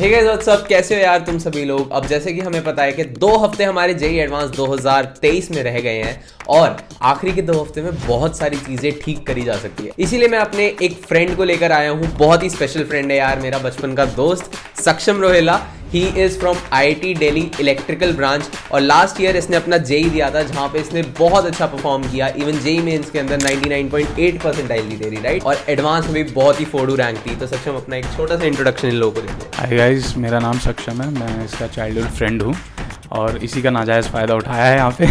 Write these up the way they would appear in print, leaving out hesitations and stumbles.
Hey guys what's up, कैसे हो यार तुम सभी लोग। अब जैसे कि हमें पता है कि 2 हफ्ते हमारे जेईई एडवांस 2023 में रह गए हैं और आखिरी के 2 हफ्ते में बहुत सारी चीजें ठीक करी जा सकती है। इसीलिए मैं अपने एक फ्रेंड को लेकर आया हूँ। बहुत ही स्पेशल फ्रेंड है यार, मेरा बचपन का दोस्त Saksham Rohela. He is from IIT Delhi electrical branch और लास्ट ईयर इसने अपना जेईई दिया था, जहां पे इसने बहुत अच्छा परफॉर्म किया। इवन जेईई मेंस के अंदर 99.8 परसेंटाइल थी तेरी, राइट? और एडवांस में भी बहुत ही फोड़ू रैंक थी। तो सक्षम अपना एक छोटा सा इंट्रोडक्शन इन लोगों को दे दो। हाय गाइस, मेरा नाम सक्षम है, मैं इसका चाइल्डहुड फ्रेंड हूँ और इसी का नाजायज़ फ़ायदा उठाया है यहाँ पे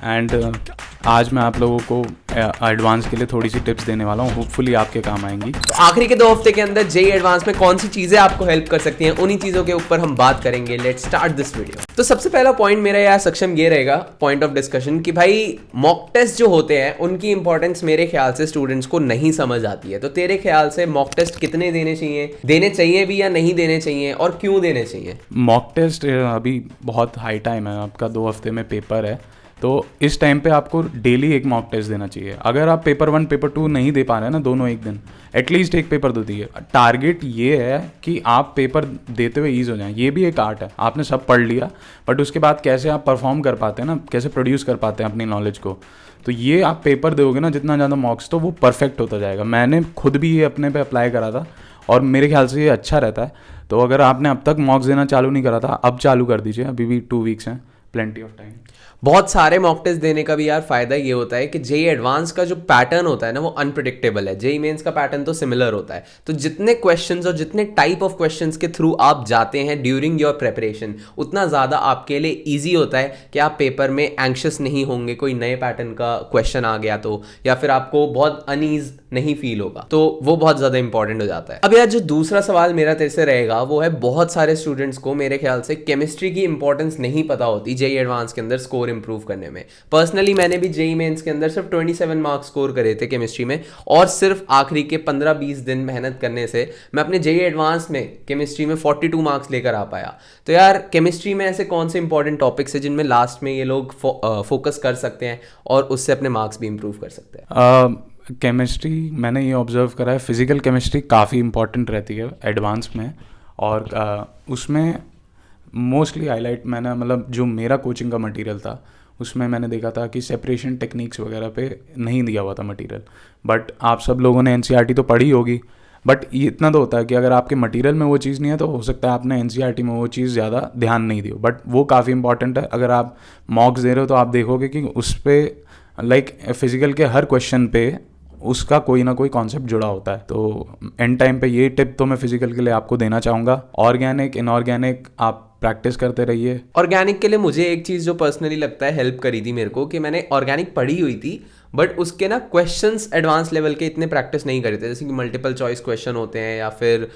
एंड आज मैं आप लोगों को एडवांस के लिए थोड़ी सी टिप्स देने वाला हूँ, होपफुली आपके काम आएंगी। तो आखिरी के 2 हफ्ते के अंदर जेईई एडवांस में कौन सी चीजें आपको हेल्प कर सकती हैं, उन्हीं चीजों के ऊपर हम बात करेंगे। Let's start this video. तो सबसे पहला पॉइंट मेरा यार सक्षम ये रहेगा, पॉइंट ऑफ डिस्कशन, कि भाई मॉक टेस्ट जो होते हैं उनकी इंपॉर्टेंस मेरे ख्याल से स्टूडेंट्स को नहीं समझ आती है। तो तेरे ख्याल से मॉक टेस्ट कितने देने चाहिए भी या नहीं देने चाहिए, और क्यों देने चाहिए? मॉक टेस्ट अभी बहुत हाई टाइम है, आपका 2 हफ्ते में पेपर है, तो इस टाइम पे आपको डेली एक मॉक टेस्ट देना चाहिए। अगर आप पेपर 1 पेपर 2 नहीं दे पा रहे हैं ना, दोनों एक दिन एटलीस्ट एक पेपर दो दिए। टारगेट ये है कि आप पेपर देते हुए ईज हो जाएं। ये भी एक आर्ट है, आपने सब पढ़ लिया बट उसके बाद कैसे आप परफॉर्म कर पाते हैं ना, कैसे प्रोड्यूस कर पाते हैं अपनी नॉलेज को, तो ये आप पेपर दोगे ना जितना ज़्यादा मॉक्स, तो वो परफेक्ट होता जाएगा। मैंने खुद भी ये अपने पे अप्लाई करा था और मेरे ख्याल से ये अच्छा रहता है। तो अगर आपने अब तक मॉक्स देना चालू नहीं करा था, अब चालू कर दीजिए, अभी भी 2 वीक्स हैं, प्लेंटी ऑफ टाइम। बहुत सारे मॉक टेस्ट देने का भी यार फायदा ये होता है कि जेईई एडवांस का जो पैटर्न होता है ना, वो अनप्रिडिक्टेबल है। जेईई मेंस का पैटर्न तो सिमिलर होता है। तो जितने क्वेश्चंस और जितने टाइप ऑफ क्वेश्चंस के थ्रू आप जाते हैं ड्यूरिंग योर प्रिपरेशन, उतना ज़्यादा आपके लिए ईजी होता है कि आप पेपर में एंग्शियस नहीं होंगे कोई नए पैटर्न का क्वेश्चन आ गया तो, या फिर आपको बहुत अनईज नहीं फील होगा। तो वो बहुत ज़्यादा इंपॉर्टेंट हो जाता है। अब यार जो दूसरा सवाल मेरा तेरे से रहेगा वो है, बहुत सारे स्टूडेंट्स को मेरे ख्याल से केमिस्ट्री की इंपॉर्टेंस नहीं पता होती जेईई एडवांस के अंदर स्कोर इंप्रूव करने में। पर्सनली मैंने भी जेईई मेंस के अंदर सिर्फ 27 मार्क्स स्कोर करे थे केमिस्ट्री में, और सिर्फ आखिरी के 15-20 दिन मेहनत करने से मैं अपने जेईई एडवांस में केमिस्ट्री में 42 मार्क्स लेकर आ पाया। तो यार केमिस्ट्री में ऐसे कौन से इंपॉर्टेंट टॉपिक्स है जिनमें लास्ट में ये लोग फोकस कर सकते हैं और उससे अपने मार्क्स भी इंप्रूव कर सकते हैं? केमिस्ट्री मैंने ये ऑब्जर्व करा है, फिजिकल केमिस्ट्री काफ़ी इंपॉर्टेंट रहती है एडवांस में, और उसमें मोस्टली हाईलाइट मैंने, मतलब जो मेरा कोचिंग का मटेरियल था उसमें मैंने देखा था कि सेपरेशन टेक्निक्स वगैरह पे नहीं दिया हुआ था मटेरियल। बट आप सब लोगों ने एनसीईआरटी तो पढ़ी होगी, बट ये इतना तो होता है कि अगर आपके मटेरियल में वो चीज़ नहीं है तो हो सकता है आपने एनसीईआरटी में वो चीज़ ज़्यादा ध्यान नहीं दी हो, बट वो काफ़ी इंपॉर्टेंट है। अगर आप मॉक्स दे रहे हो तो आप देखोगे कि उस पर लाइक फिजिकल के हर क्वेश्चन पे उसका कोई ना कोई कॉन्सेप्ट जुड़ा होता है। तो एंड टाइम पे ये टिप तो मैं फिजिकल के लिए आपको देना चाहूँगा। ऑर्गेनिक इनऑर्गेनिक आप प्रैक्टिस करते रहिए। ऑर्गेनिक के लिए मुझे एक चीज़ जो पर्सनली लगता है हेल्प करी थी मेरे को, कि मैंने ऑर्गेनिक पढ़ी हुई थी बट उसके ना क्वेश्चंस एडवांस लेवल के इतने प्रैक्टिस नहीं करे थे। जैसे कि मल्टीपल चॉइस क्वेश्चन होते हैं या फिर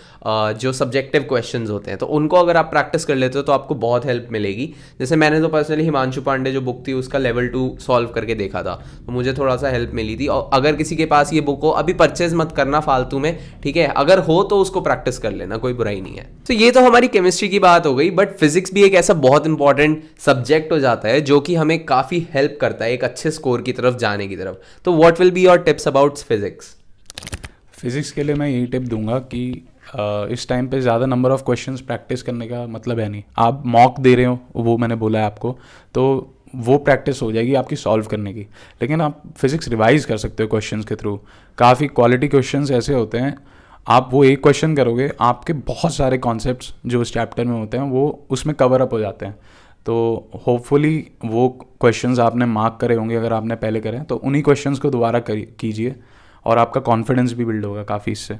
जो सब्जेक्टिव क्वेश्चंस होते हैं, तो उनको अगर आप प्रैक्टिस कर लेते हो तो आपको बहुत हेल्प मिलेगी। जैसे मैंने तो पर्सनली हिमांशु पांडे जो बुक थी उसका लेवल 2 सॉल्व करके देखा था, तो मुझे थोड़ा सा हेल्प मिली थी। और अगर किसी के पास ये बुक हो, अभी परचेज मत करना फालतू में, ठीक है? अगर हो तो उसको प्रैक्टिस कर लेना, कोई बुराई नहीं है। तो ये तो हमारी केमिस्ट्री की बात हो गई, बट फिजिक्स भी एक ऐसा बहुत इंपॉर्टेंट सब्जेक्ट हो जाता है जो कि हमें काफ़ी हेल्प करता है एक अच्छे स्कोर की तरफ जाने की तरफ। तो what will be your tips about physics? Physics के लिए मैं यही टिप दूंगा कि इस टाइम पे ज़्यादा नंबर ऑफ क्वेश्चंस प्रैक्टिस करने का मतलब है नहीं। आप मॉक दे रहे हो, वो मैंने बोला है आपको, तो वो प्रैक्टिस हो जाएगी आपकी सॉल्व करने की, लेकिन आप फिजिक्स रिवाइज कर सकते हो क्वेश्चंस के थ्रू। काफ़ी क्वालिटी क्वेश्चंस ऐसे होते हैं, आप वो एक क्वेश्चन करोगे, आपके बहुत सारे कॉन्सेप्ट्स जो उस चैप्टर में होते हैं वो उसमें कवर अप हो जाते हैं। तो होपफुली वो क्वेश्चंस आपने मार्क करे होंगे, अगर आपने पहले करे तो उन्हीं क्वेश्चंस को दोबारा कीजिए और आपका कॉन्फिडेंस भी बिल्ड होगा काफ़ी इससे।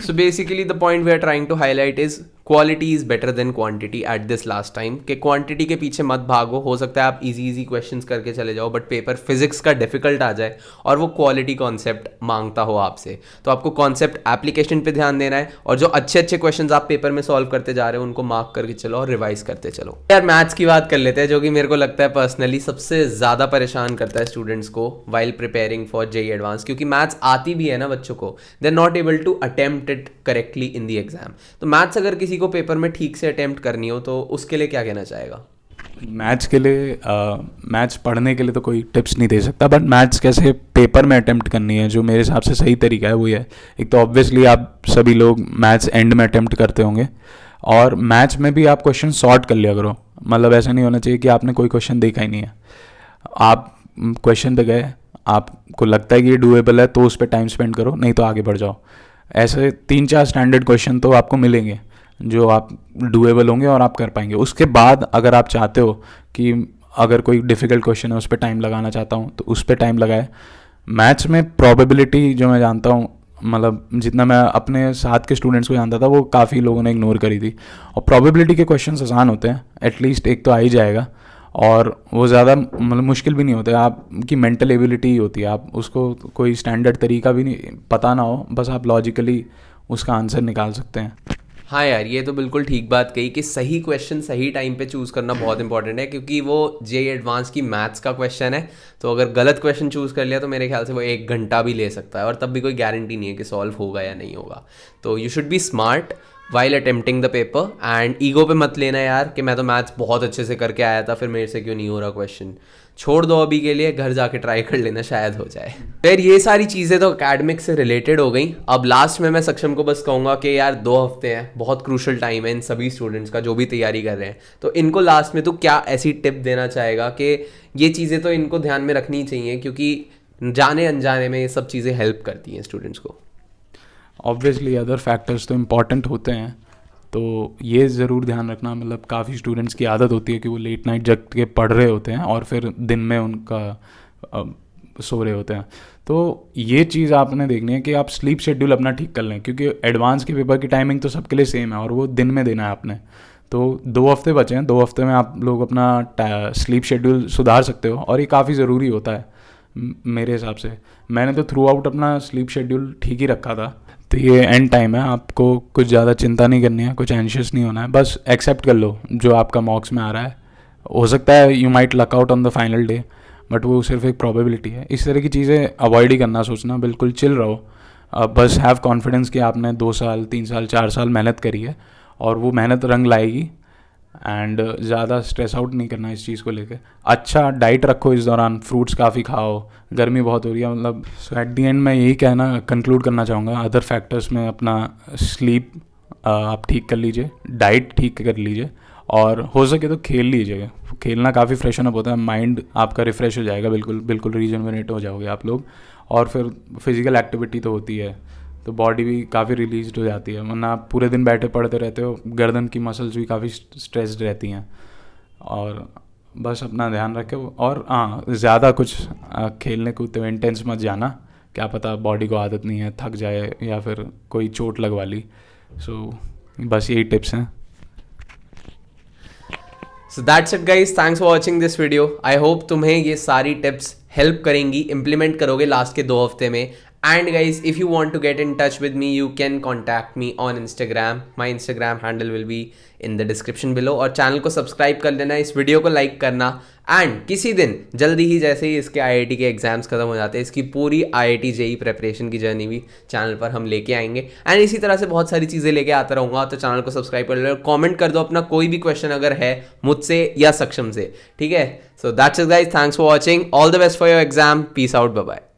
So basically the point we are trying to highlight is quality is better than quantity at this last time. कि क्वांटिटी के पीछे मत भागो। हो सकता है आप इजी क्वेश्चंस करके चले जाओ बट पेपर फिजिक्स का डिफिकल्ट आ जाए और वो क्वालिटी कॉन्सेप्ट मांगता हो आपसे, तो आपको कॉन्सेप्ट एप्लीकेशन पे ध्यान देना है और जो अच्छे क्वेश्चंस आप पेपर में सॉल्व करते जा रहे हो उनको मार्क करके चलो और रिवाइज करते चलो। यार मैथ्स की बात कर लेते हैं, जो कि मेरे को लगता है पर्सनली सबसे ज़्यादा परेशान करता है स्टूडेंट्स को while preparing for JEE advance, क्योंकि मैथ्स आती भी है ना बच्चों को, they are not able to attempt it correctly in the exam. तो मैथ्स अगर किसी को पेपर में ठीक से अटेम्प्ट करनी हो तो उसके लिए क्या कहना चाहेगा? मैथ्स के लिए मैथ्स पढ़ने के लिए तो कोई टिप्स नहीं दे सकता, बट मैथ्स कैसे पेपर में अटेम्प्ट करनी है जो मेरे हिसाब से सही तरीका है वो ये है। एक तो ऑब्वियसली आप सभी लोग मैथ्स एंड में अटेम्प्ट करते होंगे, और मैथ्स में भी आप क्वेश्चन सॉर्ट कर लिया करो। मतलब ऐसा नहीं होना चाहिए कि आपने कोई क्वेश्चन देखा ही नहीं है, आप क्वेश्चन पे गए, आपको लगता है कि ये डूएबल है तो उस पर टाइम स्पेंड करो, नहीं तो आगे बढ़ जाओ। ऐसे 3-4 स्टैंडर्ड क्वेश्चन तो आपको मिलेंगे जो आप डूएबल होंगे और आप कर पाएंगे। उसके बाद अगर आप चाहते हो कि अगर कोई डिफ़िकल्ट क्वेश्चन है उस पर टाइम लगाना चाहता हूँ तो उस पर टाइम लगाए। मैथ्स में प्रोबेबिलिटी जो मैं जानता हूँ, मतलब जितना मैं अपने साथ के स्टूडेंट्स को जानता था वो काफ़ी लोगों ने इग्नोर करी थी। और प्रोबेबिलिटी के क्वेश्चन आसान होते हैं, एटलीस्ट एक तो आ ही जाएगा, और वो ज़्यादा मतलब मुश्किल भी नहीं होते। आपकी मेंटल एबिलिटी ही होती है, आप उसको कोई स्टैंडर्ड तरीका भी नहीं पता ना हो, बस आप लॉजिकली उसका आंसर निकाल सकते हैं। हाँ यार, ये तो बिल्कुल ठीक बात कही कि सही क्वेश्चन सही टाइम पे चूज़ करना बहुत इंपॉर्टेंट है, क्योंकि वो जेईई एडवांस की मैथ्स का क्वेश्चन है। तो अगर गलत क्वेश्चन चूज़ कर लिया तो मेरे ख्याल से वो 1 घंटा भी ले सकता है, और तब भी कोई गारंटी नहीं है कि सॉल्व होगा या नहीं होगा। तो you should be smart while attempting the paper, and ego पे मत लेना यार कि मैं तो मैथ्स बहुत अच्छे से करके आया था, फिर मेरे से क्यों नहीं हो रहा क्वेश्चन। छोड़ दो अभी के लिए, घर जाके ट्राई कर लेना, शायद हो जाए। फिर ये सारी चीज़ें तो एकेडमिक से रिलेटेड हो गई। अब लास्ट में मैं सक्षम को बस कहूँगा कि यार 2 हफ्ते हैं, बहुत क्रूशल टाइम है इन सभी स्टूडेंट्स का जो भी तैयारी कर रहे हैं। तो इनको लास्ट में तो क्या ऐसी टिप देना चाहेगा कि ये चीज़ें तो इनको ध्यान में रखनी चाहिए, क्योंकि जाने अनजाने में ये सब चीज़ें हेल्प करती हैं स्टूडेंट्स को। ऑब्वियसली अदर फैक्टर्स तो इम्पॉर्टेंट होते हैं, तो ये ज़रूर ध्यान रखना। मतलब काफ़ी स्टूडेंट्स की आदत होती है कि वो लेट नाइट जग के पढ़ रहे होते हैं और फिर दिन में उनका सो रहे होते हैं। तो ये चीज़ आपने देखनी है कि आप स्लीप शेड्यूल अपना ठीक कर लें, क्योंकि एडवांस के पेपर की टाइमिंग तो सबके लिए सेम है और वो दिन में देना है आपने। तो 2 हफ्ते बचे हैं, 2 हफ्ते में आप लोग अपना स्लीप शेड्यूल सुधार सकते हो, और ये काफ़ी ज़रूरी होता है मेरे हिसाब से। मैंने तो थ्रू आउट अपना स्लीप शेड्यूल ठीक ही रखा था। तो ये एंड टाइम है, आपको कुछ ज़्यादा चिंता नहीं करनी है, कुछ एंशियस नहीं होना है, बस एक्सेप्ट कर लो जो आपका मॉक्स में आ रहा है। हो सकता है you might luck out on the final day, but वो सिर्फ एक प्रोबेबिलिटी है। इस तरह की चीज़ें अवॉइड ही करना सोचना, बिल्कुल चिल रहो। बस हैव कॉन्फिडेंस कि आपने 2 साल 3 साल 4 साल मेहनत करी है और वो मेहनत रंग लाएगी। एंड ज़्यादा स्ट्रेस आउट नहीं करना इस चीज़ को लेकर। अच्छा डाइट रखो इस दौरान, फ्रूट्स काफ़ी खाओ, गर्मी बहुत हो रही है। मतलब एट दी एंड मैं यही कहना कंक्लूड करना चाहूँगा, अदर फैक्टर्स में अपना स्लीप आप ठीक कर लीजिए, डाइट ठीक कर लीजिए, और हो सके तो खेल लीजिए। खेलना काफ़ी फ्रेशन अप होता है, माइंड आपका रिफ़्रेश हो जाएगा, बिल्कुल बिल्कुल रीजनरेट हो जाओगे आप लोग। और फिर फिज़िकल एक्टिविटी तो होती है तो बॉडी भी काफ़ी रिलीज हो जाती है, वरना आप पूरे दिन बैठे पड़ते रहते हो, गर्दन की मसल्स भी काफ़ी स्ट्रेस्ड रहती हैं। और बस अपना ध्यान रखे, और हाँ ज़्यादा कुछ खेलने कूदते हुए इंटेंस मत जाना, क्या पता बॉडी को आदत नहीं है, थक जाए या फिर कोई चोट लगवा ली। सो बस यही टिप्स हैं। सो that's it guys, thanks for watching this video. I hope तुम्हें ये सारी टिप्स हेल्प करेंगी, इंप्लीमेंट करोगे लास्ट के 2 हफ्ते में। And guys, if you want to get in touch with me, you can contact me on Instagram. My Instagram handle will be in the description below. और channel को subscribe कर लेना, इस वीडियो को लाइक करना, एंड किसी दिन जल्दी ही जैसे ही इसके IIT के एग्जाम्स खत्म हो जाते हैं, इसकी पूरी IIT JEE प्रेपरेशन की जर्नी भी चैनल पर हम लेके आएंगे। एंड इसी तरह से बहुत सारी चीज़ें लेके आता रहूँगा, तो चैनल को सब्सक्राइब कर लो, कमेंट कर दो अपना कोई भी क्वेश्चन अगर है मुझसे या सक्षम से, ठीक है। So that's it guys, thanks for watching, all the best for your exam, peace out, bye bye.